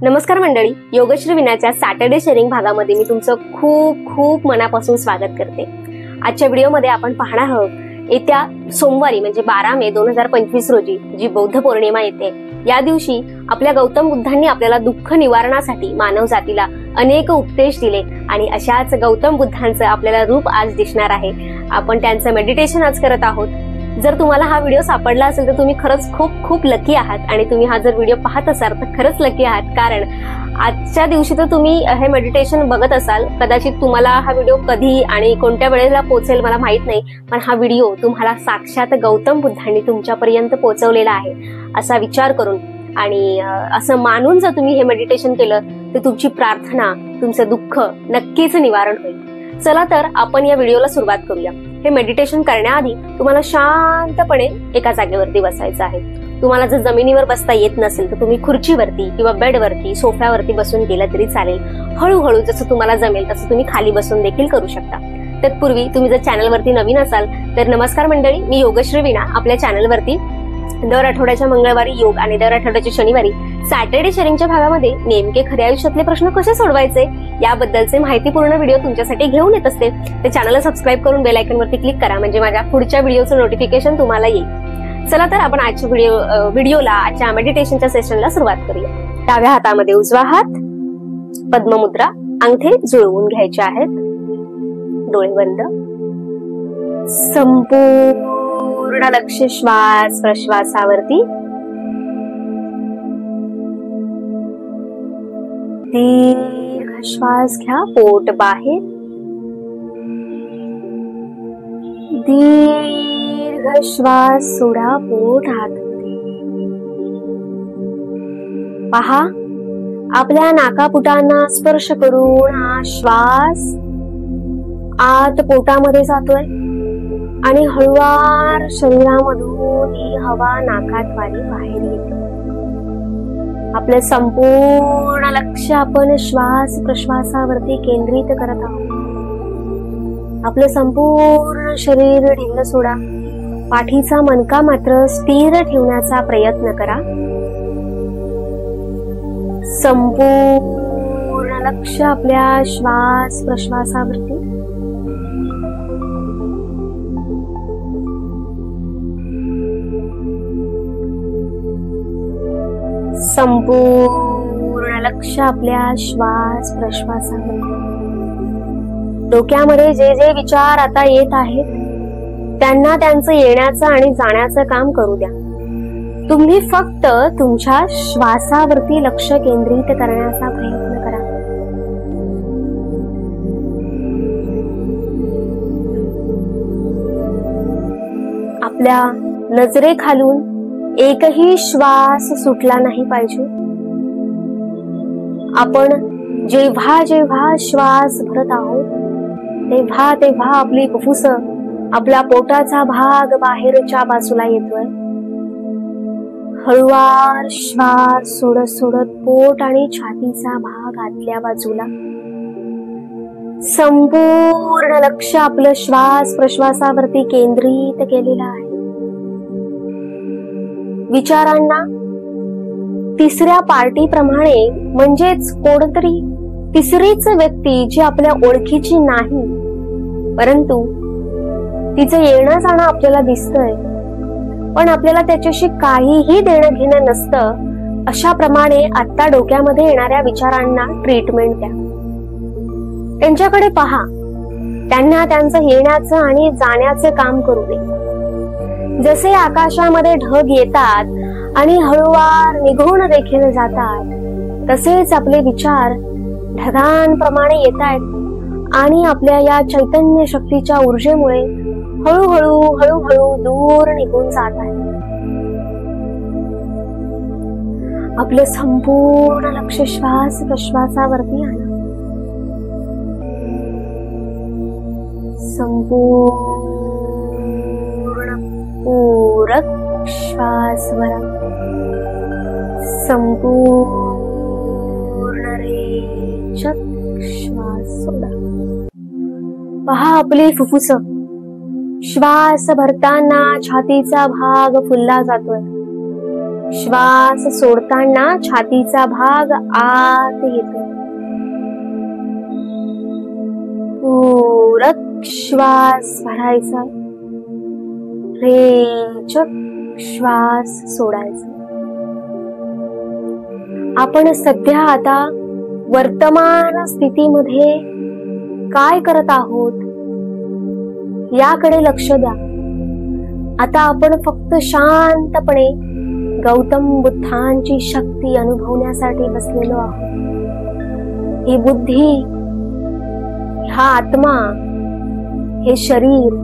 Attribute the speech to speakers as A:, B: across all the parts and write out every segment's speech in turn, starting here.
A: नमस्कार मंडळी, योगश्री विनाच्या Saturday sharing भागामध्ये मी तुमचं खूप खूप मनापासून स्वागत करते। आजच्या व्हिडिओमध्ये आपण पाहणार आहोत येत्या सोमवारी म्हणजे 12 मे 2025 रोजी जी बौद्ध पौर्णिमा येते, या दिवशी आपल्या गौतम बुद्धांनी आपल्याला दुःख निवारणासाठी मानव जातीला अनेक उपदेश दिले आणि अशाच गौतम बुद्धांचं आपल्याला रूप आज दिसणार आहे। आपण त्यांचं मेडिटेशन आज करत आहोत। जर तुम्हाला हा व्हिडिओ सापडला असेल तर तुम्ही खरंच खूप खूप लकी आहात आणि तुम्ही हा जर व्हिडिओ पाहत असाल तर खरंच लकी आहात, कारण आजच्या दिवशी तर तुम्ही हे मेडिटेशन बघत असाल। कदाचित तुम्हाला हा व्हिडिओ कधी आणि कोणत्या वेळेला पोहोचेल मला माहित नाही, पण हा व्हिडिओ तुम्हाला साक्षात गौतम बुद्धांनी तुमच्यापर्यंत पोहोचवलेला आहे असा विचार करून आणि असं मानून जर तुम्ही हे मेडिटेशन केलं तर तुमची प्रार्थना, तुमचं दुःख नक्कीच निवारण होईल। चला तर आपण या व्हिडिओला सुरुवात करूया। हे मेडिटेशन करण्याआधी तुम्हाला शांतपणे एका जागेवरती बसायचं आहे। तुम्हाला जर जमिनीवर बसता येत नसेल तर तुम्ही खुर्चीवरती किंवा बेडवरती, सोफ्यावरती बसून केलं तरी चालेल। हळूहळू जसं तुम्हाला जमेल तसं तुम्ही खाली बसून देखील करू शकता। तत्पूर्वी तुम्ही जर चॅनलवरती नवीन असाल तर नमस्कार मंडळी, मी योगश्री विना आपल्या चॅनलवरती दर आठवड्याच्या मंगळवारी योग आणि दर आठवड्याच्या शनिवारी सॅटर्डे शेअरिंगच्या भागामध्ये नेमके खऱ्या आयुष्यातले प्रश्न कसे सोडवायचे याबद्दलचे माहितीपूर्ण व्हिडिओ तुमच्यासाठी घेऊन येत असते। ते चॅनलला सबस्क्राईब करून बेल आयकॉन वरती क्लिक करा म्हणजे माझ्या पुढच्या व्हिडिओचं नोटिफिकेशन तुम्हाला येईल। चला तर आपण आजच्या व्हिडिओला आजच्या मेडिटेशनच्या सेशनला सुरुवात करूया। डाव्या हातामध्ये उजवा हात, पद्ममुद्रा, अंगठे जुळवून घ्यायचे आहेत, डोळे बंद, संपूर्ण लक्ष श्वास प्रश्वासावरती। दीर्घ श्वास घ्या, पोट बाहेर, दीर्घ श्वास सोडा, पोट आतमध्ये। पहा, आपल्या नाकापुटांना स्पर्श करून हा श्वास आत पोटामध्ये जातोय आणि हळूवार शरीरामधून ही हवा नाकाद्वारे बाहेर येते। आपले संपूर्ण लक्ष आपण श्वास प्रश्वासावरती केंद्रित करत आहोत। आपलं संपूर्ण शरीर ढिल्ल सोडा, पाठीचा मणका मात्र स्थिर ठेवण्याचा प्रयत्न करा। संपूर्ण लक्ष आपल्या श्वास प्रश्वासावरती। संपूर्ण लक्ष आपल्या श्वास प्रश्वासामध्ये। डोक्यामध्ये जे जे विचार आता येत आहेत त्यांना त्यांचं येण्याचं आणि जाण्याचं काम करू द्या। तुम्ही फक्त तुमच्या श्वासावरती लक्ष केंद्रित करण्याचा प्रयत्न करा। आपल्या नजरेखालून एकही श्वास सुटला नाही पाहिजे। आपण जेव्हा जेव्हा श्वास भरत आहोत तेव्हा तेव्हा आपली फुफ्फुस, आपला पोटाचा भाग बाहेरच्या बाजूला येतोय। हळूवार श्वास सोडत सोडत पोट आणि छातीचा भाग आतल्या बाजूला। संपूर्ण लक्ष आपलं श्वास प्रश्वासावरती केंद्रित केलेलं आहे। विचारांना तिसऱ्या पार्टीप्रमाणे, म्हणजेच कोणतरी तिसरीच व्यक्ती जी आपल्या ओळखीची नाही परंतु तिचं येणं जाणं आपल्याला दिसतंय पण आपल्याला त्याच्याशी काहीही देणं घेणं नसतं, अशा प्रमाणे आता डोक्यामध्ये येणाऱ्या विचारांना ट्रीटमेंट द्या। त्यांच्याकडे पहा, त्यांना त्यांचं येण्याचं आणि जाण्याचं काम करू दे। जसे आकाशामध्ये ढग येतात आणि हळूवार निघून देखील जातात, तसेच आपले विचार ढगांप्रमाणे येत आहेत आणि आपल्या या चैतन्य शक्तीच्या ऊर्जेमुळे हळूहळू हळूहळू दूर निघून जात आहेत। आपलं संपूर्ण लक्ष श्वास प्रश्वासावरती आणा। संपूर्ण पूरक श्वास भरा, संपूर्ण रेचक श्वास सोडा। पहा, आपली फुफ्फुस श्वास भरताना छातीचा भाग फुलला जातोय, श्वास सोडताना छातीचा भाग आत येतो. पूरक श्वास भरायचा, रेचक श्वास सोडायचा. आपण सध्या आता वर्तमान स्थितीमध्ये काय करत आहोत याकडे लक्ष द्या. आता आपण फक्त शांतपणे गौतम बुद्धांची शक्ती अनुभवण्यासाठी बसलेलो आहोत. ही बुद्धी, हा आत्मा, हे शरीर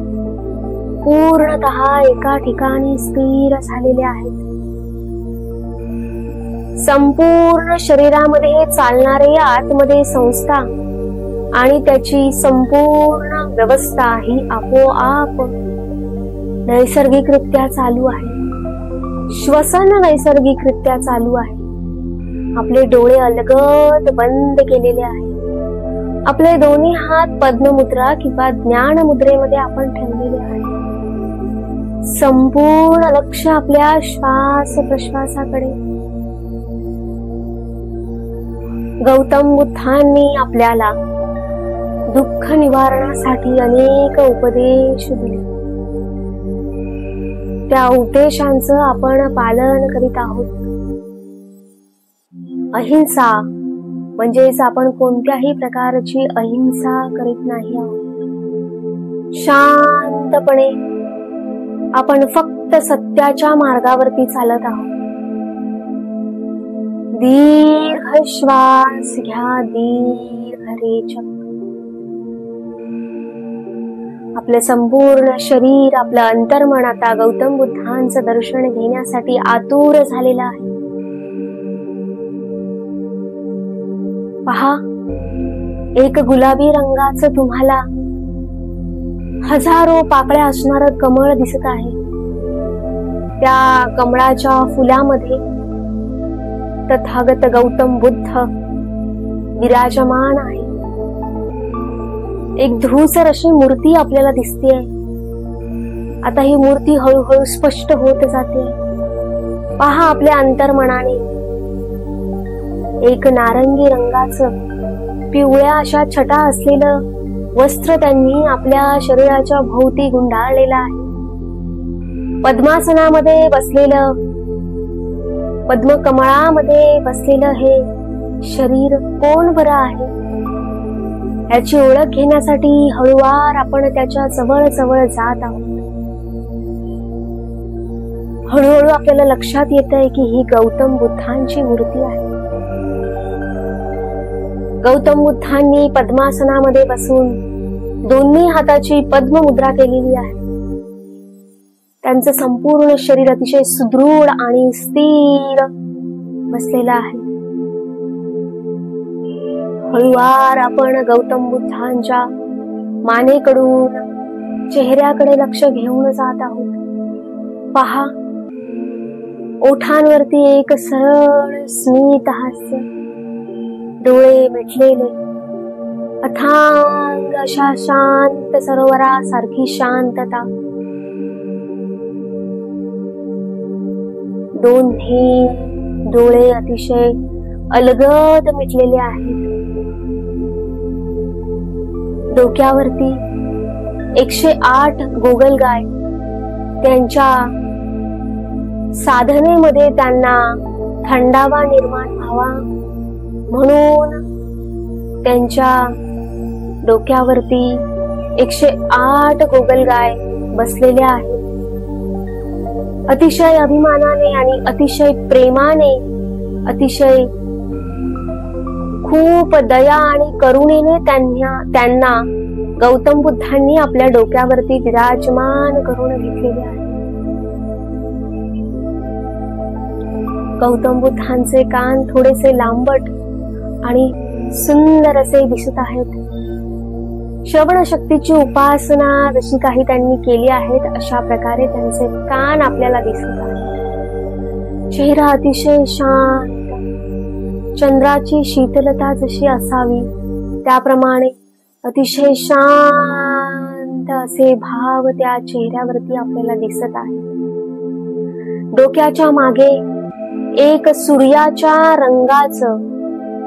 A: पूर्णतः एका ठिकाणी स्थिर झालेले आहेत. संपूर्ण शरीरामध्ये चालणारे आतमध्ये संस्था आणि त्याची संपूर्ण व्यवस्था ही आपोआप नैसर्गिकरित्या चालू आहे. श्वसन नैसर्गिकरित्या चालू आहे. आपले डोळे अलगद बंद केलेले आहेत. आपले दोन्ही हात पद्ममुद्रा किंवा ज्ञान मुद्रेमध्ये आपण ठेवलेले आहेत. संपूर्ण लक्ष आपल्या श्वास प्रश्वासाकडे. गौतम बुद्धांनी आपल्याला दुःख निवारणासाठी अनेक उपदेश दिले. त्या उपदेशांचं आपण पालन करीत आहोत. अहिंसा म्हणजेच आपण कोणत्याही प्रकारची अहिंसा करीत नाही आहोत. शांतपणे आपण फक्त सत्याच्या मार्गावरती चालत आहोत. दीर्घ श्वास घ्या, दीर्घ रेचक. आपलं संपूर्ण शरीर, आपलं अंतर्मन आता गौतम बुद्धांचं दर्शन घेण्यासाठी आतुर झालेलं आहे. पहा, एक गुलाबी रंगाचं तुम्हाला हजारो पाकळ्या असणारं कमळ दिसत आहे. त्या कमळाच्या फुलामध्ये तथागत गौतम बुद्ध विराजमान आहे. एक धूसर अशी मूर्ती आपल्याला दिसते. आता ही मूर्ती हळूहळू स्पष्ट होत जाते. पहा, आपल्या अंतर्मनाने एक नारंगी रंगाचं पिवळ्या अशा छटा असलेलं वस्त्र त्यांनी आपल्या शरीराच्या भोवती गुंडाळलेलं आहे. पद्मासनामध्ये बसलेलं, पद्मकमळामध्ये बसलेलं हे शरीर कोण बरं आहे याची ओळख घेण्यासाठी हळूवार आपण त्याच्या जवळ जवळ जात आहोत. हळूहळू आपल्याला लक्षात येतंय की ही गौतम बुद्धांची मूर्ती आहे. गौतम बुद्धांनी पद्मासनामध्ये बसून दोन्ही हाताची पद्म मुद्रा केलेली आहे. त्यांचं संपूर्ण शरीर अतिशय सुदृढ आणि स्थिर बसलेलं आहे. हळूवार आपण गौतम बुद्धांच्या मानेकडून चेहऱ्याकडे लक्ष घेऊन जात आहोत. पहा, ओठांवरती एक सरळ स्मित हास्य, डोळे मिटलेले, अथांग अशा शांत सरोवरासारखी शांतता. दोन्ही डोळे अतिशय अलगद मिटलेले आहेत. डोक्यावरती 108 गोगलगाय त्यांच्या साधनेमध्ये त्यांना थंडावा निर्माण व्हावा म्हणून त्यांच्या डोक्यावरती 108 गोगलगाय बसलेल्या आहेत. अतिशय अभिमानाने आणि अतिशय प्रेमाने, अतिशय खूप दया आणि करुणेने त्यांना गौतम बुद्धांनी आपल्या डोक्यावरती विराजमान करून घेतलेले आहे. गौतम बुद्धांचे कान थोडेसे लांबट आणि सुंदर असे दिसत आहेत. श्रवण शक्तीची उपासना जशी काही त्यांनी केली आहेत अशा प्रकारे त्यांचे कान आपल्याला दिसत आहेत. चेहरा अतिशय शांत, चंद्राची शीतलता जशी असावी त्याप्रमाणे अतिशय शांत असे भाव त्या चेहऱ्यावरती आपल्याला दिसत आहेत. डोक्याच्या मागे एक सूर्याच्या रंगाचं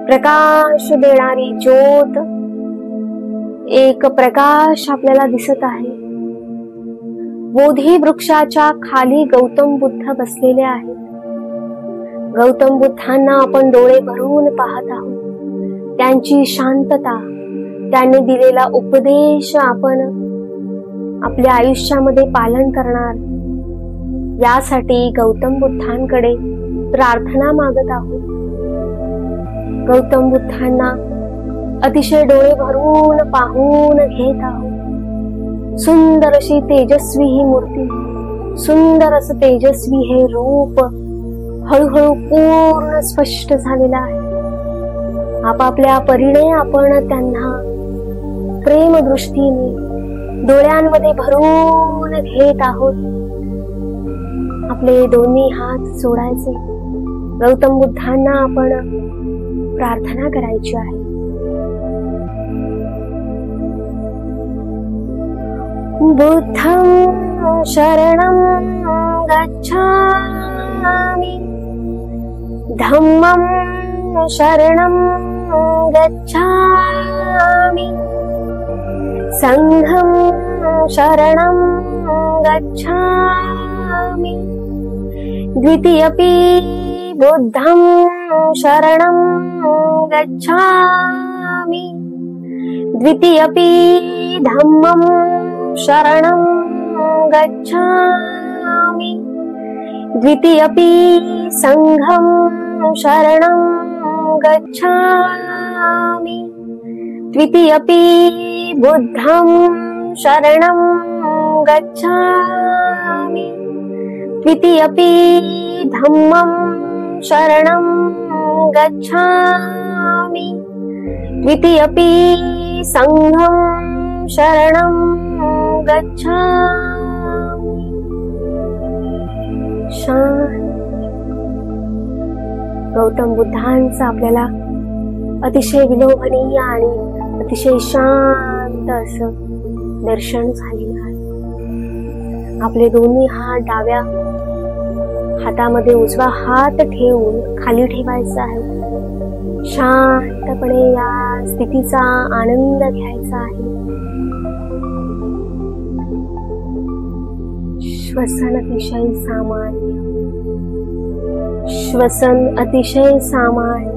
A: प्रकाश देणारी ज्योत, एक प्रकाश आपल्याला दिसत आहे. बोधी वृक्षाच्या खाली गौतम बुद्ध बसलेले आहेत. गौतम बुद्धांना आपण डोळे भरून पाहत आहोत. त्यांची शांतता, त्यांनी दिलेला उपदेश आपण आपल्या आयुष्यामध्ये पालन करणार, यासाठी गौतम बुद्धांकडे प्रार्थना मागत आहोत. गौतम बुद्धांना अतिशय डोळे भरून पाहून घेत आहोत. सुंदर अशी तेजस्वी ही मूर्ती, सुंदर असं तेजस्वी हे रूप हळूहळू पूर्ण स्पष्ट झालेलं आहे. आपापल्या परीने आपण त्यांना प्रेम दृष्टीने डोळ्यांमध्ये भरून घेत आहोत. आपले दोन्ही हात जोडायचे. गौतम बुद्धांना आपण प्रार्थना करायची आहे. बुद्धं शरणं गच्छामि, धम्मं शरणं गच्छामि, संघं शरणं गच्छामि, द्वितीयपि बुद्धं शरणं गच्छामि, द्वितीयपि धम्मं शरणं गच्छामि, द्वितीयपि संघं शरणं गच्छामि, द्वितीयपि बुद्धं शरणं गच्छामि, द्वितीयपि धम्मं शरणं गच्छामि, द्वितीयपि संघं शरणं गच्छामि. गौतम बुद्धांचं आपल्याला अतिशय विलोभनीय आणि अतिशय शांत असं दर्शन झालेलं आहे. आपले दोन्ही हात डाव्या हातामध्ये उजवा हात ठेवून खाली ठेवायचा आहे. शांतपणे या स्थितीचा आनंद घ्यायचा आहे. श्वसन अतिशय सामान्य, श्वसन अतिशय सामान्य.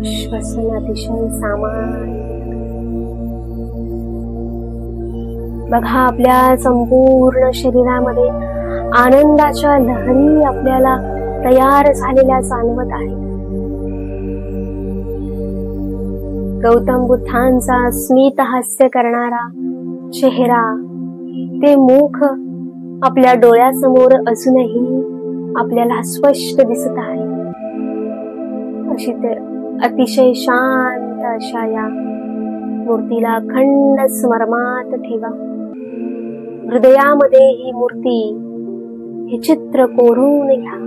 A: श्वसन अतिशय सामान्य. बघा, आपल्या संपूर्ण शरीरामध्ये आनंदाच्या लहरी आपल्याला तयार झालेल्या जाणवत आहेत. गौतम बुद्धांचा स्मित हास्य करणारा चेहरा, ते मुख आपल्या डोळ्यासमोर असूनही आपल्याला स्पष्ट दिसत आहे. अशी ते अतिशय शांत अशा या मूर्तीला अखंड स्मरणात ठेवा. हृदयामध्ये ही मूर्ती, हे चित्र कोरून घ्या.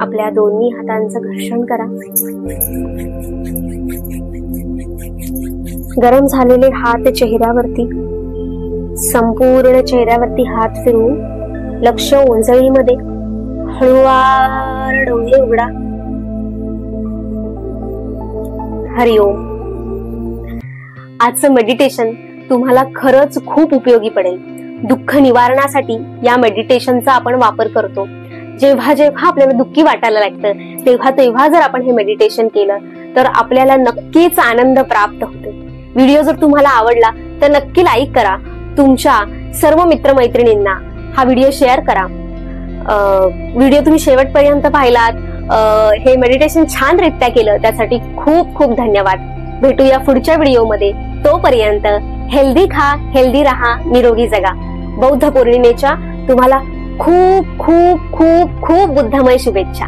A: आपल्या दोन्ही हातांचं घर्षण करा. गरम झालेले हात चेहऱ्यावरती, संपूर्ण चेहऱ्यावरती हात फिरवून लक्ष ओंजळीमध्ये हळूवार डोळे उघडा. हरिओम. आजचं मेडिटेशन तुम्हाला खरंच खूप उपयोगी पडेल. दुःख निवारणासाठी या मेडिटेशनचा आपण वापर करतो. जेव्हा जेव्हा आपल्याला दुःखी वाटायला लागतं तेव्हा तेव्हा जर आपण हे मेडिटेशन केलं तर आपल्याला नक्कीच आनंद प्राप्त होतो. व्हिडिओ जर तुम्हाला आवडला तर नक्की लाईक करा. तुमच्या सर्व मित्रमैत्रिणींना हा व्हिडिओ शेअर करा. व्हिडिओ तुम्ही शेवटपर्यंत पाहिलात, हे मेडिटेशन छान रित्या केलं त्यासाठी खूप खूप धन्यवाद. भेटूया पुढच्या व्हिडिओमध्ये. तोपर्यंत हेल्दी खा, हेल्दी राहा, निरोगी जगा. बौद्ध पौर्णिमेच्या तुम्हाला खूप खूप खूप खूप बुद्धमय शुभेच्छा.